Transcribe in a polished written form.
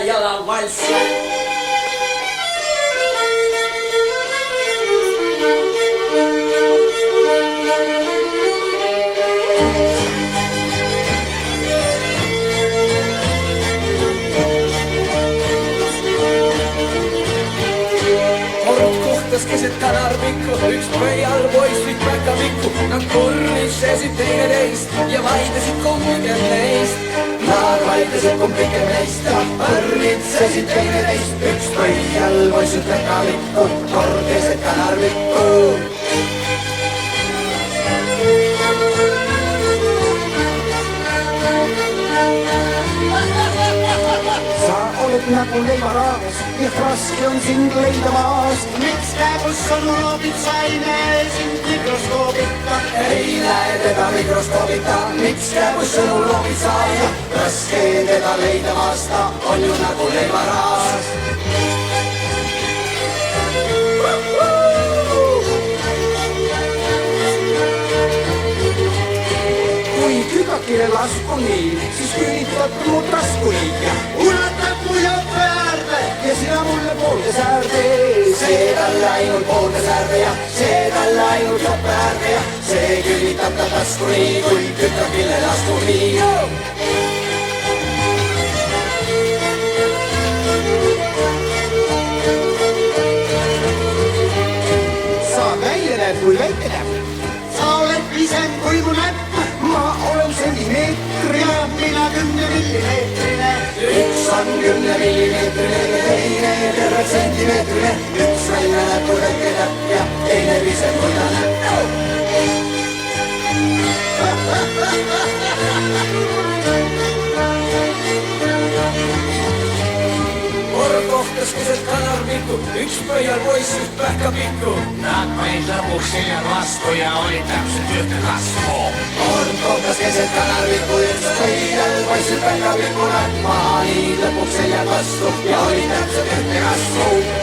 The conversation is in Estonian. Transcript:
jalavalss. Keset kanarvikku, üks pöial poiss nüüd päkapikku. Nad kurnisesid teineteist ja vaidlesid kummikem neist. Nad vaidlesid kummikem neist ja põrnitsesid teineteist. Üks pöial poiss nüüd päkapikku, keset kanarvikku. Nagu leivaraas, ja raske on sind leida maast. Miks käekus on loobid saine sind mikroskoobita? Ei näe teda mikroskoobita. Miks käekus on loobid saine? Raske teda leida maast, ta on ju nagu leivaraas. Kui kügakile lasku nii, siis küünitab mu tasku nii ja ulatab mu jope äärde ja sina mulle poolde säärde. See talle ainult poolde säärde ja see talle ainult jope äärde ja see küünitab ta tasku nii, kui kügakile lasku nii. Sa välja näed kui väike näpp. Sa oled pisem kui mu näpp. Ma olen sentimeetrine, mina 10 millimeetrine. Üks on 10 millimeetrine ja teine terve sentimeetrine. Üks välja näeb kui väike näpp ja teine pisem kui ta näpp. Kohtas keset kanarvikku, üks pöial poiss nüüd pähkapikku. Nad meid lõpuks hiljem vastu ja oli täpselt ühte kasvu. Kohtas keset kanarvikku, üks pöial poiss nüüd pähkapikku. Nad maali lõpuks hiljem vastu ja oli täpselt ühte kasvu.